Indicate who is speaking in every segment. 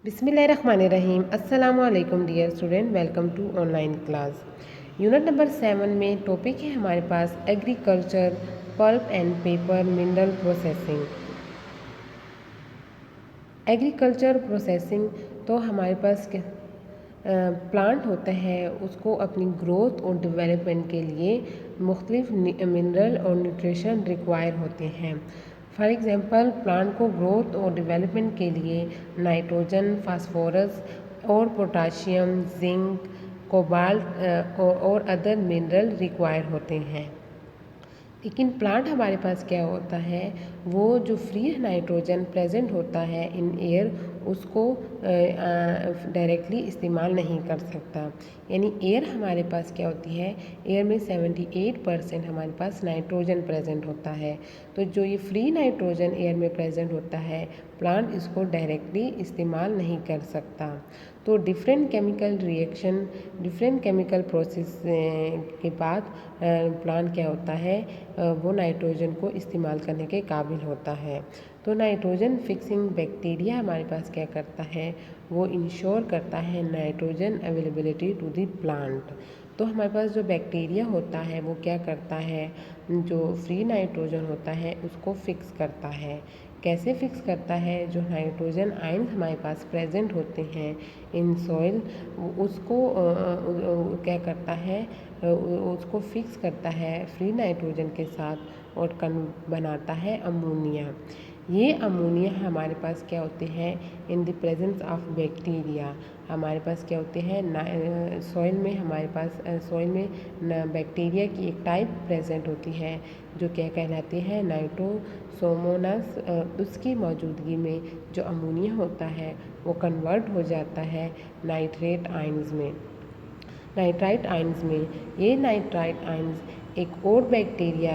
Speaker 1: बिस्मिल्लाहिर्रहमानिर्रहीम। अस्सलामु अलैकुम dear student, welcome to online class. Unit number 7 में टॉपिक है हमारे पास agriculture, pulp and paper, mineral processing. Agriculture processing तो हमारे पास प्लांट होता है, उसको अपनी ग्रोथ और डेवलपमेंट के लिए मुख्तलिफ मिनरल और न्यूट्रिशन रिक्वायर होते हैं। फॉर एग्ज़ाम्पल, प्लांट को ग्रोथ और डेवलपमेंट के लिए नाइट्रोजन, फास्फोरस और पोटाशियम, जिंक, कोबाल्ट और अदर मिनरल रिक्वायर होते हैं। लेकिन प्लांट हमारे पास क्या होता है, वो जो फ्री नाइट्रोजन प्रेजेंट होता है इन एयर, उसको डायरेक्टली इस्तेमाल नहीं कर सकता। यानी एयर हमारे पास क्या होती है, एयर में 78% हमारे पास नाइट्रोजन प्रेजेंट होता है। तो जो ये फ्री नाइट्रोजन एयर में प्रेजेंट होता है, प्लांट इसको डायरेक्टली इस्तेमाल नहीं कर सकता। तो different chemical reaction, different chemical process के बाद प्लांट क्या होता है, वो नाइट्रोजन को इस्तेमाल करने के काबिल होता है। तो नाइट्रोजन फिक्सिंग बैक्टीरिया हमारे पास क्या करता है, वो इंश्योर करता है nitrogen availability to the plant. तो हमारे पास जो बैक्टीरिया होता है वो क्या करता है, जो फ्री नाइट्रोजन होता है उसको फिक्स करता है। कैसे फिक्स करता है, जो नाइट्रोजन आयन हमारे पास प्रेजेंट होते हैं इन सॉइल, उसको क्या करता है, उसको फिक्स करता है फ्री नाइट्रोजन के साथ और बनाता है अमोनिया। ये अमोनिया हमारे पास क्या होते हैं, in the presence of bacteria हमारे पास क्या होते हैं, सॉइल में हमारे पास सॉइल में बैक्टीरिया की एक टाइप प्रेजेंट होती है जो क्या कहलाती है, नाइट्रोसोमोनास। उसकी मौजूदगी में जो अमोनिया होता है वो कन्वर्ट हो जाता है नाइट्रेट आयंस में, नाइट्राइट आयंस में। ये नाइट्राइट आयंस एक और बैक्टीरिया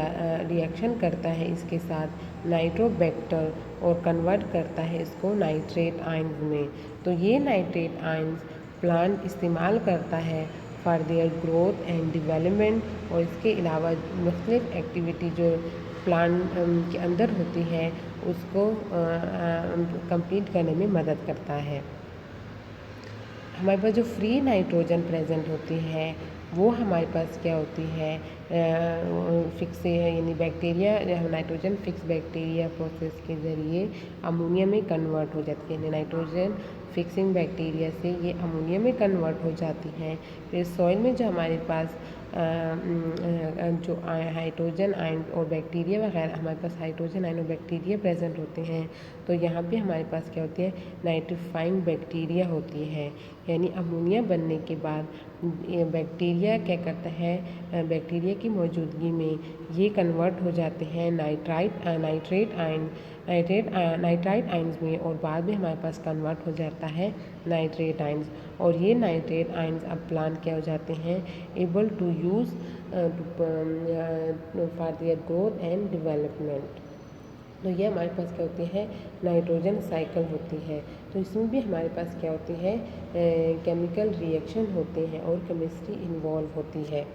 Speaker 1: रिएक्शन करता है इसके साथ, नाइट्रोबैक्टर, और कन्वर्ट करता है इसको नाइट्रेट आयंस में। तो ये नाइट्रेट आयंस प्लांट इस्तेमाल करता है for their growth and development. और इसके अलावा मुख्तलिफ एक्टिविटी जो प्लांट के अंदर होती है उसको कंप्लीट करने में मदद करता है। हमारे पास जो फ्री नाइट्रोजन प्रेजेंट होती है वो हमारे पास क्या होती है, फिक्स यानी bacteria, nitrogen fix bacteria process के ज़रिए अमोनिया में कन्वर्ट हो जाती है। यानी नाइट्रोजन फिक्सिंग बैक्टीरिया से ये अमोनिया में कन्वर्ट हो जाती हैं। फिर सॉइल में जो हमारे पास जो हाइड्रोजन आयन और बैक्टीरिया वगैरह, हमारे पास हाइड्रोजन आयन और बैक्टीरिया प्रेजेंट होते हैं, तो यहाँ पे हमारे पास क्या होती है, नाइट्रीफाइंग बैक्टीरिया होती है। यानी अमोनिया बनने के बाद बैक्टीरिया क्या करता है, बैक्टीरिया की मौजूदगी में ये कन्वर्ट हो जाते हैं नाइट्राइट आयंस में, और बाद में हमारे पास कन्वर्ट हो जाता है नाइट्रेट आयंस। और ये नाइट्रेट आयंस अब प्लांट क्या हो जाते हैं, able to use for their growth and development. तो ये हमारे पास क्या होती है, नाइट्रोजन साइकिल होती है। तो इसमें भी हमारे पास क्या होती है, केमिकल रिएक्शन होते हैं और केमिस्ट्री इन्वॉल्व होती है।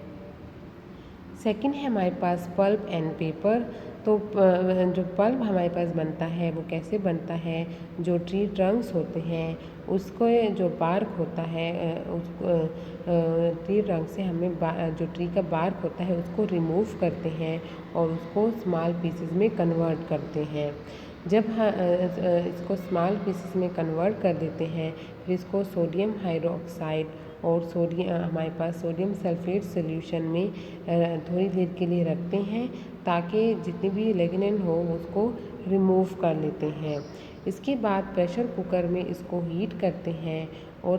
Speaker 1: सेकंड है हमारे पास पल्प एंड पेपर। तो जो पल्प हमारे पास बनता है वो कैसे बनता है, जो ट्री ट्रंक्स होते हैं उसको जो बार्क होता है, उसको ट्री ट्रंक से हमें जो ट्री का बार्क होता है उसको रिमूव करते हैं और उसको स्मॉल पीसेस में कन्वर्ट करते हैं। जब इसको स्मॉल पीसेस में कन्वर्ट कर देते हैं, फिर इसको सोडियम हाइड्रोक्साइड और हमारे पास सोडियम सल्फेट सॉल्यूशन में थोड़ी देर के लिए रखते हैं, ताकि जितने भी लिग्निन हो उसको रिमूव कर लेते हैं। इसके बाद प्रेशर कुकर में इसको हीट करते हैं, और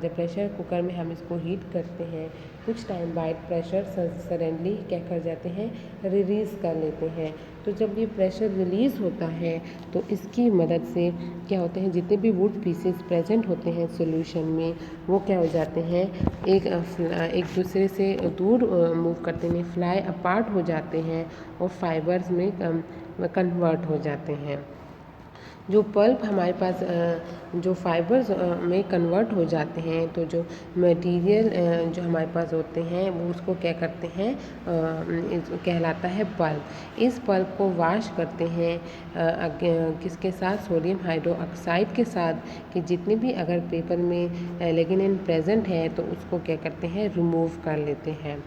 Speaker 1: जब प्रेशर कुकर में हम इसको हीट करते हैं, कुछ टाइम बाद प्रेशर सडनली क्या कर जाते हैं, रिलीज़ कर लेते हैं। तो जब ये प्रेशर रिलीज़ होता है तो इसकी मदद से क्या होते हैं, जितने भी वुड पीसेस प्रेजेंट होते हैं सॉल्यूशन में, वो क्या हो जाते हैं, एक दूसरे से दूर मूव करते हैं, फ्लाई अपार्ट हो जाते हैं और फाइबर्स में कन्वर्ट हो जाते हैं। जो पल्प हमारे पास जो फाइबर्स में कन्वर्ट हो जाते हैं, तो जो मटेरियल जो हमारे पास होते हैं वो उसको क्या करते हैं, कहलाता है पल्प। इस पल्प को वाश करते हैं किसके साथ, सोडियम हाइड्रोक्साइड के साथ, कि जितने भी अगर पेपर में लिग्निन प्रेजेंट है तो उसको क्या करते हैं, रिमूव कर लेते हैं।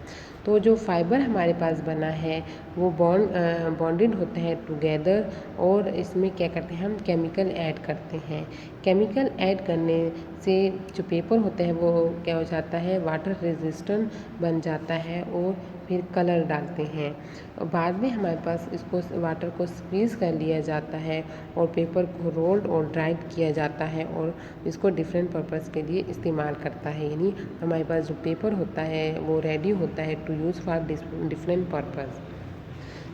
Speaker 1: तो जो फाइबर हमारे पास बना है वो बॉन्डेड होते हैं टुगेदर, और इसमें क्या करते हैं, हम केमिकल ऐड करते हैं। केमिकल ऐड करने से जो पेपर होता है वो क्या हो जाता है, वाटर रेजिस्टेंट बन जाता है, और फिर कलर डालते हैं। और बाद में हमारे पास इसको वाटर को स्क्वीज़ कर लिया जाता है और पेपर को रोल्ड और ड्राइड किया जाता है, और इसको डिफरेंट पर्पस के लिए इस्तेमाल करता है। यानी हमारे पास जो पेपर होता है वो रेडी होता है to use for different purpose.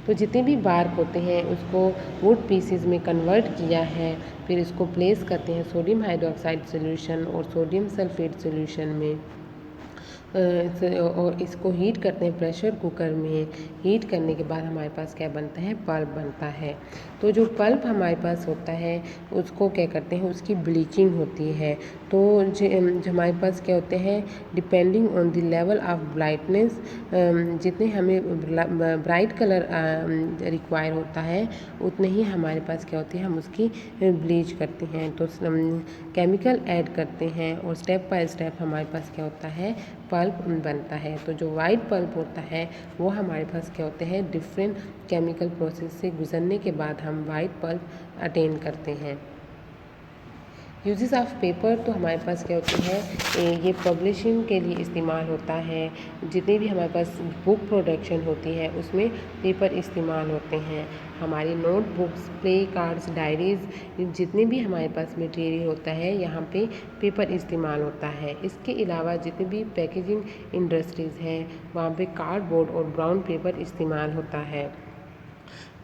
Speaker 1: तो जितने भी बार्क होते हैं उसको वुड पीसेस में कन्वर्ट किया है, फिर इसको प्लेस करते हैं सोडियम हाइड्रोक्साइड सॉल्यूशन और सोडियम सल्फेट सॉल्यूशन में, और इसको हीट करते हैं प्रेशर कुकर में। हीट करने के बाद हमारे पास क्या बनता है, पल्प बनता है। तो जो पल्प हमारे पास होता है उसको क्या करते हैं, उसकी ब्लीचिंग होती है। तो जो हमारे पास क्या होते हैं, depending on the level of brightness, जितने हमें ब्राइट कलर रिक्वायर होता है उतने ही हमारे पास क्या होती है, हम उसकी ब्लीच करते हैं। तो केमिकल ऐड करते हैं और स्टेप बाय स्टेप हमारे पास क्या होता है, पल्प बनता है। तो जो वाइट पल्प होता है वो हमारे पास क्या होते हैं, डिफरेंट केमिकल प्रोसेस से गुजरने के बाद हम वाइट पल्प अटेन करते हैं। यूजेस ऑफ पेपर तो हमारे पास क्या होते हैं, ये पब्लिशिंग के लिए इस्तेमाल होता है। जितनी भी हमारे पास बुक प्रोडक्शन होती है उसमें पेपर इस्तेमाल होते हैं। हमारी नोटबुक्स, प्ले कार्ड्स, डायरीज़, जितने भी हमारे पास मटेरियल होता है यहाँ पे पेपर इस्तेमाल होता है। इसके अलावा जितने भी पैकेजिंग इंडस्ट्रीज़ हैं वहाँ पे कार्डबोर्ड और ब्राउन पेपर इस्तेमाल होता है।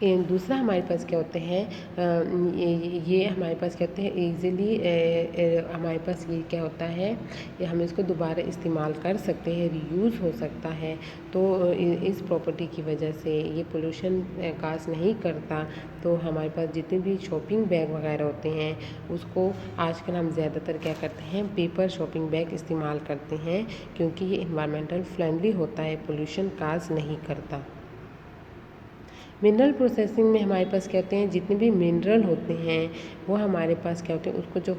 Speaker 1: दूसरा हमारे पास क्या होते हैं, ये हमारे पास क्या होते हैं, ईज़िली हमारे पास ये क्या होता है, ये हम इसको दोबारा इस्तेमाल कर सकते हैं, रीयूज़ हो सकता है। तो इस प्रॉपर्टी की वजह से ये पोल्यूशन काज नहीं करता। तो हमारे पास जितने भी शॉपिंग बैग वगैरह होते हैं उसको आजकल हम ज़्यादातर क्या करते हैं, पेपर शॉपिंग बैग इस्तेमाल करते हैं, क्योंकि ये इन्वायरमेंटल फ्रेंडली होता है, पोल्यूशन काज नहीं करता। मिनरल प्रोसेसिंग में हमारे पास क्या होते हैं, जितने भी मिनरल होते हैं वो हमारे पास क्या होते हैं, उसको जो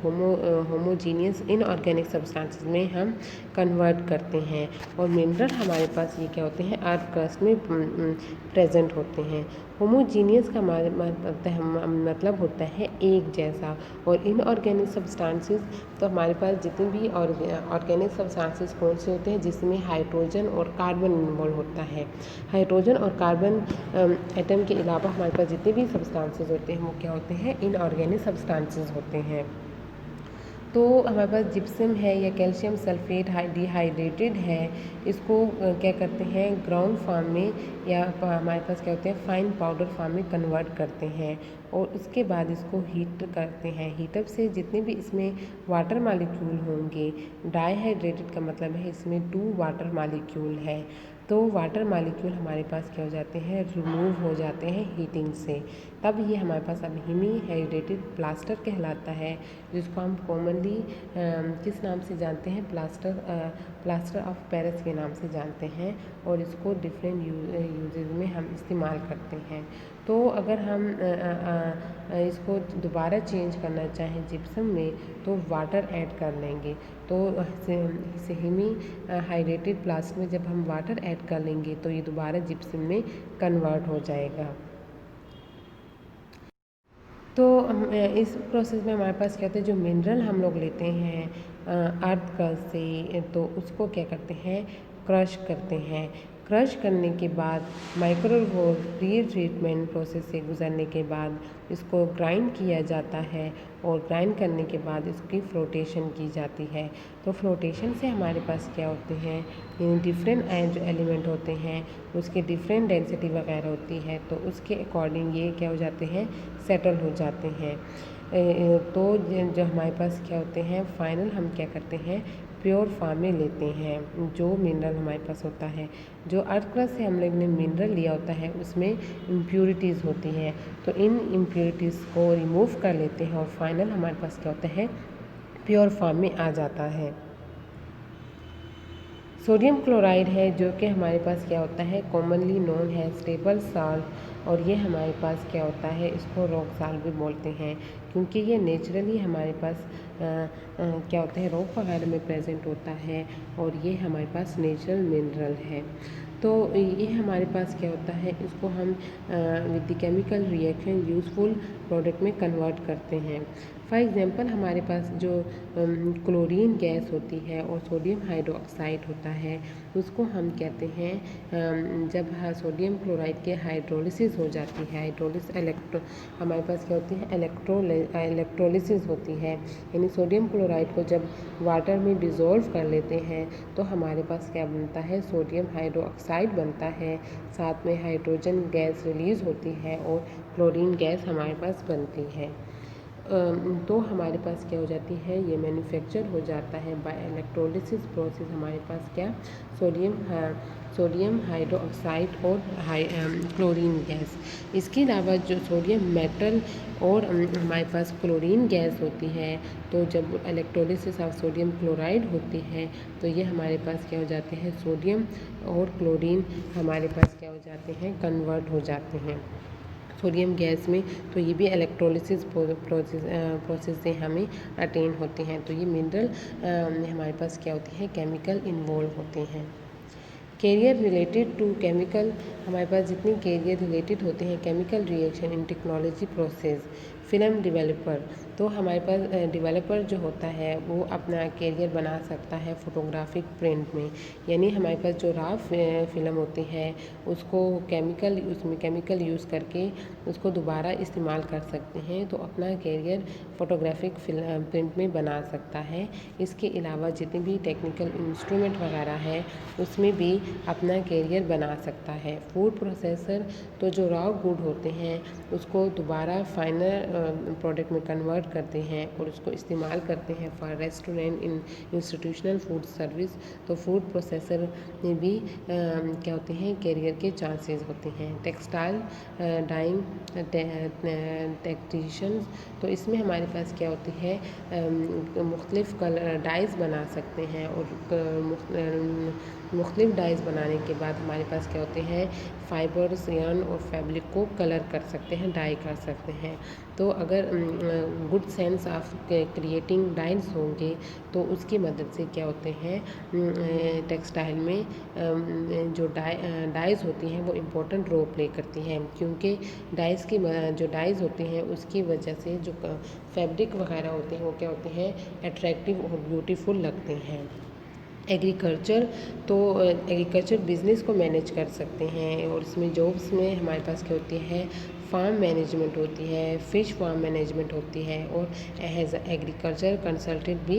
Speaker 1: होमोजीनियस इनऑर्गेनिक सब्सटेंसेस में हम कन्वर्ट करते हैं। और मिनरल हमारे पास ये क्या होते हैं, अर्थ क्रस्ट में प्रेजेंट होते हैं। होमोजीनियस का मतलब होता है एक जैसा, और इनऑर्गेनिक सब्सटेंसेस तो हमारे पास जितने भी ऑर्गेनिक सब्सटेंसेस कौन से होते हैं, जिसमें हाइड्रोजन और कार्बन इन्वॉल्व होता है। हाइड्रोजन और कार्बन एटम के अलावा हमारे पास जितने भी सब्सटेंसेस होते हैं वो क्या होते हैं, इनऑर्गेनिक सब्सटेंसेस होते हैं। तो हमारे पास जिप्सम है या कैल्शियम सल्फेट डिहाइड्रेटेड है, इसको क्या करते हैं, ग्राउंड फॉर्म में या हमारे पास क्या होते हैं, फाइन पाउडर फॉर्म में कन्वर्ट करते हैं, और उसके बाद इसको हीट करते हैं। हीटअप से जितने भी इसमें वाटर मॉलिक्यूल होंगे, डाइहाइड्रेटेड का मतलब है इसमें 2 वाटर मॉलिक्यूल है, तो वाटर मॉलिक्यूल हमारे पास क्या हो जाते हैं, रिमूव हो जाते हैं हीटिंग से। तब ये हमारे पास अब हिमी हाइड्रेटेड प्लास्टर कहलाता है, जिसको हम कॉमनली किस नाम से जानते हैं, प्लास्टर ऑफ पेरिस के नाम से जानते हैं, और इसको डिफरेंट यूजेज में हम इस्तेमाल करते हैं। तो अगर हम इसको दोबारा चेंज करना चाहें जिप्सम में तो वाटर ऐड कर लेंगे। तो सेमी हाइड्रेटेड प्लास्टर में जब हम वाटर ऐड कर लेंगे तो ये दोबारा जिप्सम में कन्वर्ट हो जाएगा। तो इस प्रोसेस में हमारे पास क्या होता है, जो मिनरल हम लोग लेते हैं अर्थ का से, तो उसको क्या करते हैं, क्रश करते हैं। क्रश करने के बाद माइक्रोवेव प्री ट्रीटमेंट प्रोसेस से गुजरने के बाद इसको ग्राइंड किया जाता है, और ग्राइंड करने के बाद इसकी फ्लोटेशन की जाती है। तो फ्लोटेशन से हमारे पास क्या होते हैं, डिफरेंट जो एलिमेंट होते हैं उसके डिफरेंट डेंसिटी वगैरह होती है, तो उसके अकॉर्डिंग ये क्या हो जाते हैं, सेटल हो जाते हैं। तो जो हमारे पास क्या होते हैं, फाइनल हम क्या करते हैं, प्योर फॉर्म में लेते हैं जो मिनरल हमारे पास होता है। जो अर्थ क्रस्ट से हम लोग ने मिनरल लिया होता है उसमें इम्प्योरिटीज़ होती हैं, तो इन इम्प्योरिटीज़ को रिमूव कर लेते हैं और फाइनल हमारे पास क्या होता है, प्योर फॉर्म में आ जाता है। सोडियम क्लोराइड है जो कि हमारे पास क्या होता है, कॉमनली नोन है स्टेबल साल्ट, और ये हमारे पास क्या होता है, इसको रॉक साल्ट भी बोलते हैं क्योंकि ये नेचुरली हमारे पास क्या होता है, रॉक वगैरह में प्रेजेंट होता है और ये हमारे पास नेचुरल मिनरल है। तो ये हमारे पास क्या होता है, इसको हम with the chemical reaction useful product में कन्वर्ट करते हैं। फॉर एग्जांपल हमारे पास जो क्लोरीन गैस होती है और सोडियम हाइड्रोक्साइड होता है उसको हम कहते हैं, जब सोडियम क्लोराइड के हाइड्रोलिसिस हो जाती है, हमारे पास क्या होती है, इलेक्ट्रोलिसिस होती है, यानी सोडियम क्लोराइड को जब वाटर में डिज़ोल्व कर लेते हैं तो हमारे पास क्या बनता है, सोडियम हाइड्रोक्साइड बनता है, साथ में हाइड्रोजन गैस रिलीज़ होती है और क्लोरीन गैस हमारे पास बनती है। तो हमारे पास क्या हो जाती है, ये मैन्युफैक्चर हो जाता है बाय इलेक्ट्रोलिसिस प्रोसेस, हमारे पास क्या, सोडियम हाइड्रोक्साइड और क्लोरीन गैस। इसके अलावा जो सोडियम मेटल और हमारे पास क्लोरीन गैस होती है, तो जब इलेक्ट्रोलिसिस ऑफ सोडियम क्लोराइड होती है तो ये हमारे पास क्या हो जाते हैं, सोडियम और क्लोरीन हमारे पास क्या हो जाते हैं, कन्वर्ट हो जाते हैं सोडियम गैस में। तो ये भी इलेक्ट्रोलिसिस प्रोसेस से हमें अटेन होते हैं। तो ये मिनरल हमारे पास क्या होती है, केमिकल इन्वॉल्व होते हैं। कैरियर रिलेटेड टू केमिकल, हमारे पास जितने कैरियर रिलेटेड होते हैं chemical reaction in technology process, film developer, तो हमारे पास डेवलपर जो होता है वो अपना कैरियर बना सकता है फोटोग्राफिक प्रिंट में, यानी हमारे पास जो रॉ फिल्म होती है उसको उसमें केमिकल यूज़ करके उसको दोबारा इस्तेमाल कर सकते हैं, तो अपना कैरियर फोटोग्राफिक प्रिंट में बना सकता है। इसके अलावा जितने भी टेक्निकल इंस्ट्रूमेंट वगैरह है उसमें भी अपना कैरियर बना सकता है। फूड प्रोसेसर, तो जो रॉ गुड होते हैं उसको दोबारा फाइनल प्रोडक्ट में कन्वर्ट करते हैं और उसको इस्तेमाल करते हैं for restaurant, in institutional food service. तो फूड प्रोसेसर में भी क्या होते हैं, कैरियर के चांसेस होते हैं। टेक्सटाइल डाइंग टेक्नीशियंस, तो इसमें हमारे पास क्या होती है, मुख्तलिफ़ कलर डाइज़ बना सकते हैं और मुख्तलिफ़ डाइज़ बनाने के बाद हमारे पास क्या होते हैं, फाइबर्स, यार्न और फैब्रिक को कलर कर सकते हैं, डाई कर सकते हैं। तो अगर good sense of creating dyes होंगे तो उसकी मदद से क्या होते हैं, टेक्सटाइल में जो डाइज़ होती हैं वो इम्पोर्टेंट रोल प्ले करती हैं, क्योंकि जो डाइज़ होती हैं उसकी वजह से जो फैब्रिक वगैरह होते हैं वो क्या होते हैं, अट्रैक्टिव और ब्यूटीफुल लगते हैं। एग्रीकल्चर, तो एग्रीकल्चर बिज़नेस को मैनेज कर सकते हैं और इसमें जॉब्स में हमारे पास क्या होती है, फार्म मैनेजमेंट होती है, फ़िश फार्म मैनेजमेंट होती है और एज एग्रीकल्चर कंसल्टेंट भी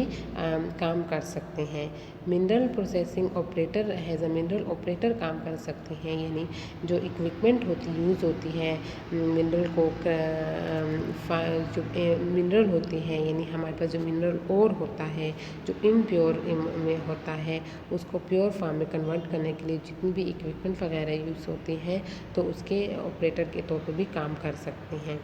Speaker 1: काम कर सकते हैं। Mineral processing operator, as a mineral operator काम कर सकते हैं, यानी जो इक्विपमेंट यूज़ होती है मिनरल को जो मिनरल होती हैं, यानी हमारे पास जो मिनरल ओर होता है जो इम्प्योर में होता है उसको प्योर फार्म में कन्वर्ट करने के लिए जितनी भी इक्विपमेंट वगैरह यूज़ होती हैं तो उसके ऑपरेटर के तौर पर भी काम कर सकते हैं।